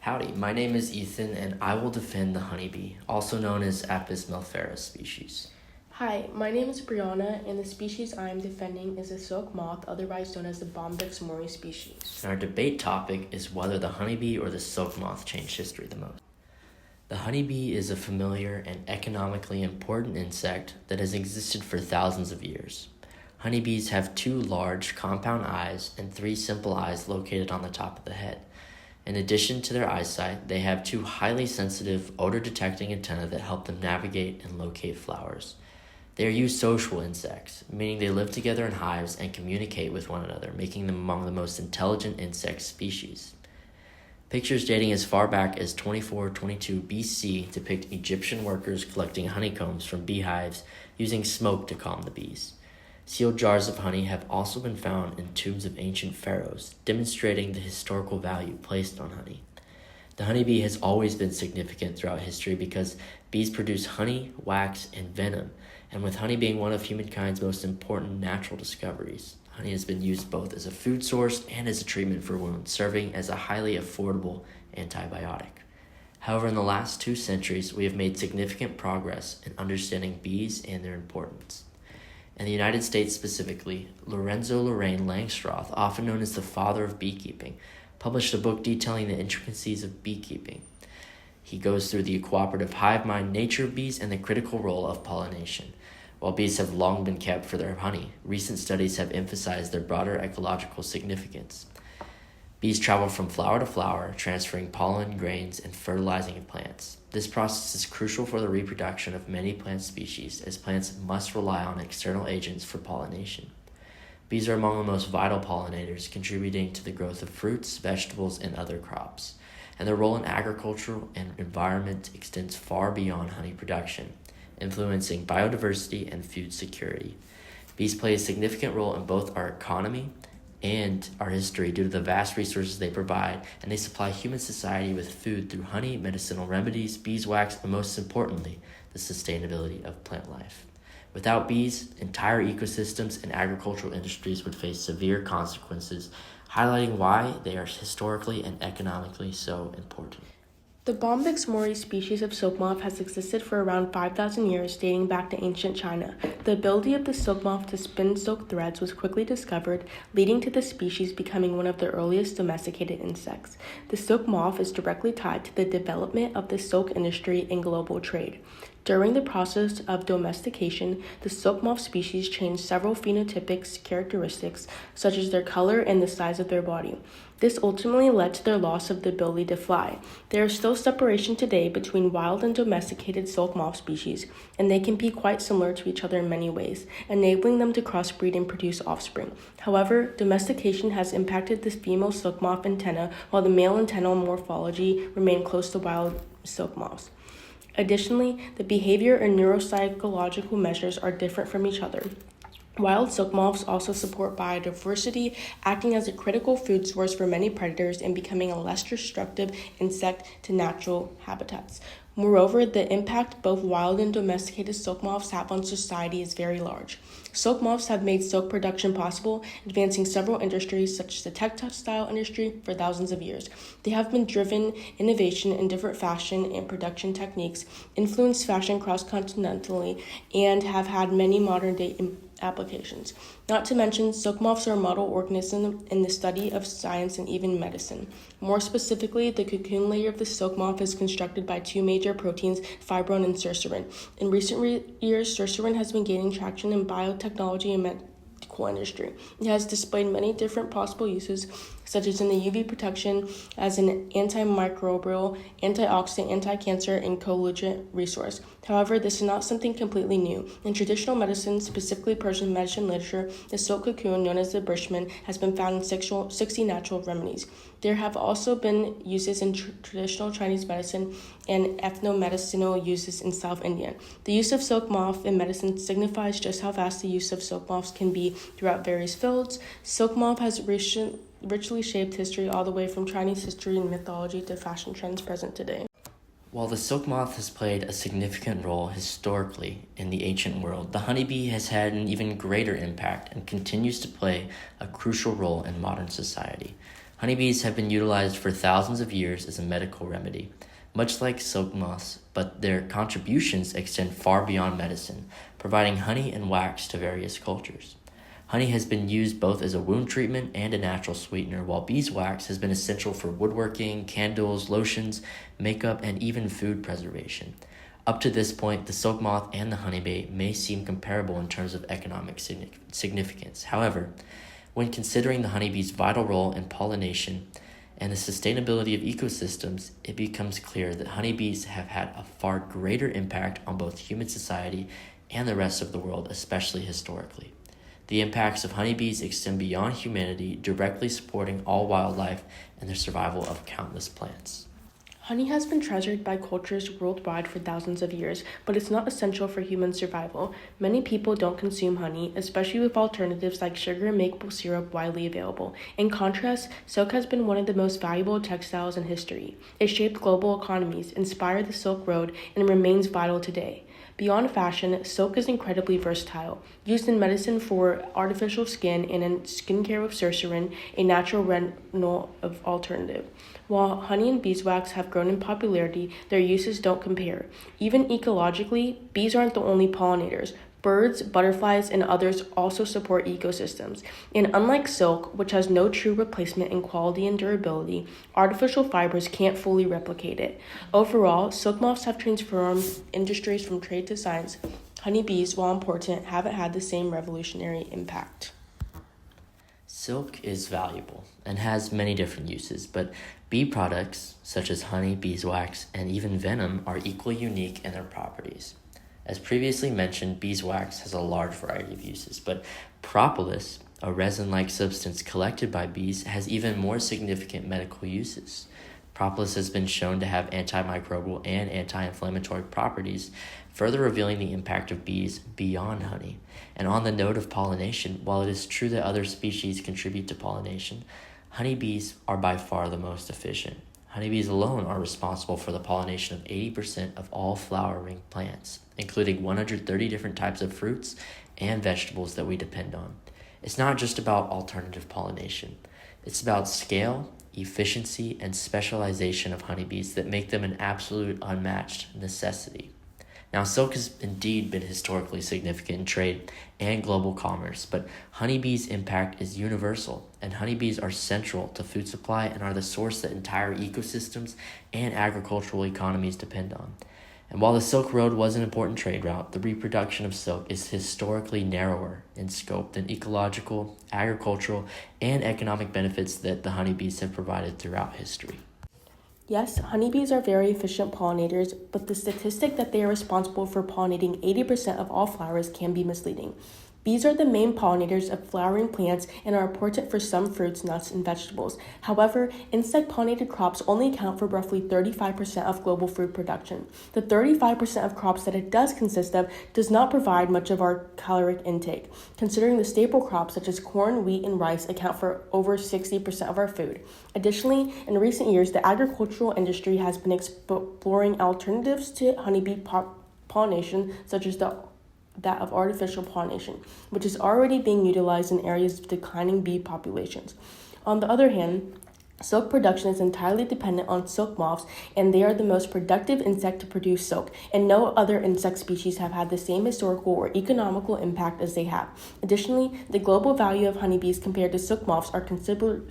Howdy, my name is Ethan and I will defend the honeybee, also known as Apis mellifera species. Hi, my name is Brianna, and the species I am defending is the silk moth, otherwise known as the Bombyx mori species. And our debate topic is whether the honeybee or the silk moth changed history the most. The honeybee is a familiar and economically important insect that has existed for thousands of years. Honeybees have 2 large compound eyes and 3 simple eyes located on the top of the head. In addition to their eyesight, they have 2 highly sensitive odor-detecting antennae that help them navigate and locate flowers. They are eusocial insects, meaning they live together in hives and communicate with one another, making them among the most intelligent insect species. Pictures dating as far back as 2422 BC depict Egyptian workers collecting honeycombs from beehives using smoke to calm the bees. Sealed jars of honey have also been found in tombs of ancient pharaohs, demonstrating the historical value placed on honey. The honeybee has always been significant throughout history because bees produce honey, wax, and venom, and with honey being one of humankind's most important natural discoveries, honey has been used both as a food source and as a treatment for wounds, serving as a highly affordable antibiotic. However, in the last 2 centuries, we have made significant progress in understanding bees and their importance. In the United States specifically, Lorenzo Lorraine Langstroth, often known as the father of beekeeping, published a book detailing the intricacies of beekeeping. He goes through the cooperative hive mind nature of bees and the critical role of pollination. While bees have long been kept for their honey, recent studies have emphasized their broader ecological significance. Bees travel from flower to flower, transferring pollen, grains, and fertilizing plants. This process is crucial for the reproduction of many plant species, as plants must rely on external agents for pollination. Bees are among the most vital pollinators, contributing to the growth of fruits, vegetables, and other crops, and their role in agriculture and environment extends far beyond honey production, influencing biodiversity and food security. Bees play a significant role in both our economy and our history due to the vast resources they provide, and they supply human society with food through honey, medicinal remedies, beeswax, and most importantly, the sustainability of plant life. Without bees, entire ecosystems and agricultural industries would face severe consequences, highlighting why they are historically and economically so important. The Bombyx mori species of silk moth has existed for around 5,000 years, dating back to ancient China. The ability of the silk moth to spin silk threads was quickly discovered, leading to the species becoming one of the earliest domesticated insects. The silk moth is directly tied to the development of the silk industry and global trade. During the process of domestication, the silk moth species changed several phenotypic characteristics, such as their color and the size of their body. This ultimately led to their loss of the ability to fly. There is still separation today between wild and domesticated silk moth species, and they can be quite similar to each other in many ways, enabling them to crossbreed and produce offspring. However, domestication has impacted the female silk moth antenna, while the male antennal morphology remained close to wild silk moths. Additionally, the behavior and neuropsychological measures are different from each other. Wild silk moths also support biodiversity, acting as a critical food source for many predators and becoming a less destructive insect to natural habitats. Moreover, the impact both wild and domesticated silk moths have on society is very large. Silk moths have made silk production possible, advancing several industries such as the textile industry for thousands of years. They have been driven innovation in different fashion and production techniques, influenced fashion cross-continentally, and have had many modern-day applications. Not to mention, silk moths are a model organism in the study of science and even medicine. More specifically, the cocoon layer of the silk moth is constructed by 2 major proteins, fibrin and cercerin. In recent years, cercerin has been gaining traction in biotechnology and medical industry. It has displayed many different possible uses, such as in the UV protection as an antimicrobial, antioxidant, anti-cancer, and collutant resource. However, this is not something completely new. In traditional medicine, specifically Persian medicine literature, the silk cocoon, known as the brishman, has been found in 60 natural remedies. There have also been uses in traditional Chinese medicine and ethnomedicinal uses in South India. The use of silk moth in medicine signifies just how vast the use of silk moths can be throughout various fields. Silk moth has richly shaped history all the way from Chinese history and mythology to fashion trends present today. While the silk moth has played a significant role historically in the ancient world, the honeybee has had an even greater impact and continues to play a crucial role in modern society. Honeybees have been utilized for thousands of years as a medical remedy, much like silk moths, but their contributions extend far beyond medicine, providing honey and wax to various cultures. Honey has been used both as a wound treatment and a natural sweetener, while beeswax has been essential for woodworking, candles, lotions, makeup, and even food preservation. Up to this point, the silk moth and the honeybee may seem comparable in terms of economic significance. However, when considering the honeybee's vital role in pollination and the sustainability of ecosystems, it becomes clear that honeybees have had a far greater impact on both human society and the rest of the world, especially historically. The impacts of honeybees extend beyond humanity, directly supporting all wildlife and the survival of countless plants. Honey has been treasured by cultures worldwide for thousands of years, but it's not essential for human survival. Many people don't consume honey, especially with alternatives like sugar and maple syrup widely available. In contrast, silk has been one of the most valuable textiles in history. It shaped global economies, inspired the Silk Road, and remains vital today. Beyond fashion, silk is incredibly versatile, used in medicine for artificial skin and in skincare with cercerin, a natural retinol alternative. While honey and beeswax have grown in popularity, their uses don't compare. Even ecologically, bees aren't the only pollinators. Birds, butterflies, and others also support ecosystems. And unlike silk, which has no true replacement in quality and durability, artificial fibers can't fully replicate it. Overall, silk moths have transformed industries from trade to science. Honeybees, while important, haven't had the same revolutionary impact. Silk is valuable and has many different uses, but bee products such as honey, beeswax, and even venom are equally unique in their properties. As previously mentioned, beeswax has a large variety of uses, but propolis, a resin-like substance collected by bees, has even more significant medical uses. Propolis has been shown to have antimicrobial and anti-inflammatory properties, further revealing the impact of bees beyond honey. And on the note of pollination, while it is true that other species contribute to pollination, honeybees are by far the most efficient. Honeybees alone are responsible for the pollination of 80% of all flowering plants, including 130 different types of fruits and vegetables that we depend on. It's not just about alternative pollination. It's about scale, efficiency, and specialization of honeybees that make them an absolute unmatched necessity. Now, silk has indeed been historically significant in trade and global commerce, but honeybees' impact is universal, and honeybees are central to food supply and are the source that entire ecosystems and agricultural economies depend on. And while the Silk Road was an important trade route, the reproduction of silk is historically narrower in scope than ecological, agricultural, and economic benefits that the honeybees have provided throughout history. Yes, honeybees are very efficient pollinators, but the statistic that they are responsible for pollinating 80% of all flowers can be misleading. Bees are the main pollinators of flowering plants and are important for some fruits, nuts, and vegetables. However, insect-pollinated crops only account for roughly 35% of global food production. The 35% of crops that it does consist of does not provide much of our caloric intake, considering the staple crops such as corn, wheat, and rice account for over 60% of our food. Additionally, in recent years, the agricultural industry has been exploring alternatives to honeybee pollination, such as that of artificial pollination, which is already being utilized in areas with declining bee populations. On the other hand, silk production is entirely dependent on silk moths, and they are the most productive insect to produce silk, and no other insect species have had the same historical or economical impact as they have. Additionally, the global value of honeybees compared to silk moths are considerably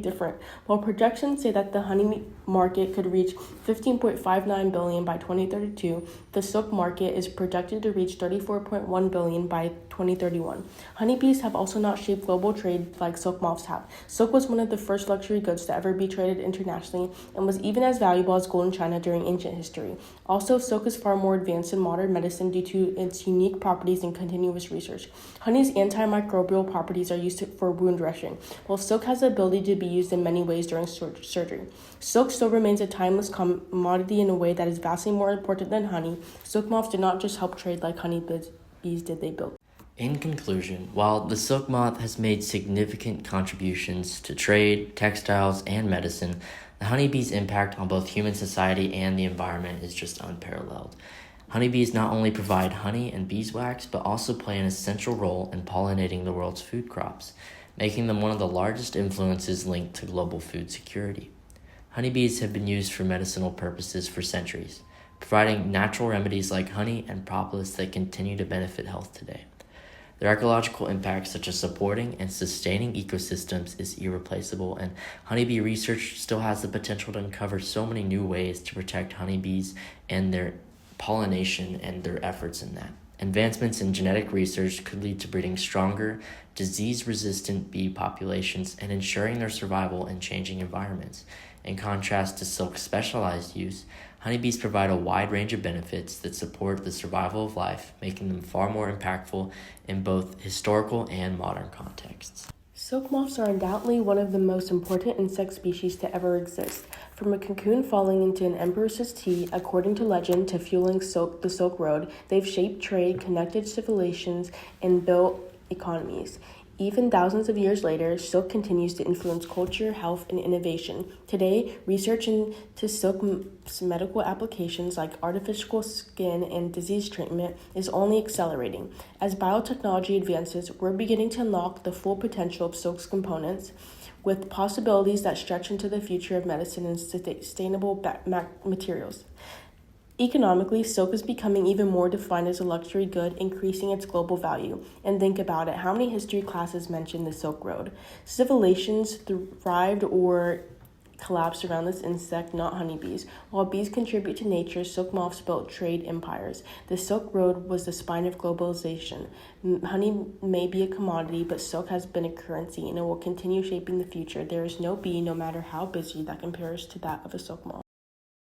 different. While projections say that the honey market could reach $15.59 billion by 2032, the silk market is projected to reach $34.1 billion by 2031. Honeybees have also not shaped global trade like silk moths have. Silk was one of the first luxury goods to ever be traded internationally and was even as valuable as gold in China during ancient history. Also, silk is far more advanced in modern medicine due to its unique properties and continuous research. Honey's antimicrobial properties are used for wound dressing, while silk has the ability to be used in many ways during surgery. Silk still remains a timeless commodity in a way that is vastly more important than honey. Silk moths did not just help trade like honeybees did, they built. In conclusion, while the silk moth has made significant contributions to trade, textiles, and medicine, the honeybee's impact on both human society and the environment is just unparalleled. Honeybees not only provide honey and beeswax, but also play an essential role in pollinating the world's food crops. making them one of the largest influences linked to global food security. Honeybees have been used for medicinal purposes for centuries, providing natural remedies like honey and propolis that continue to benefit health today. Their ecological impact, such as supporting and sustaining ecosystems, is irreplaceable, and honeybee research still has the potential to uncover so many new ways to protect honeybees and their pollination and their efforts in that. Advancements in genetic research could lead to breeding stronger, disease-resistant bee populations and ensuring their survival in changing environments. In contrast to silk's specialized use, honeybees provide a wide range of benefits that support the survival of life, making them far more impactful in both historical and modern contexts. Silk moths are undoubtedly one of the most important insect species to ever exist. From a cocoon falling into an empress's tea, according to legend, to fueling the Silk Road, they've shaped trade, connected civilizations, and built economies. Even thousands of years later, silk continues to influence culture, health, and innovation. Today, research into silk's medical applications like artificial skin and disease treatment is only accelerating. As biotechnology advances, we're beginning to unlock the full potential of silk's components, with possibilities that stretch into the future of medicine and sustainable materials. Economically, silk is becoming even more defined as a luxury good, increasing its global value. And think about it, how many history classes mention the Silk Road? Civilizations thrived or collapsed around this insect, not honeybees. While bees contribute to nature, silk moths built trade empires. The Silk Road was the spine of globalization. Honey may be a commodity, but silk has been a currency, and it will continue shaping the future. There is no bee, no matter how busy, that compares to that of a silk moth.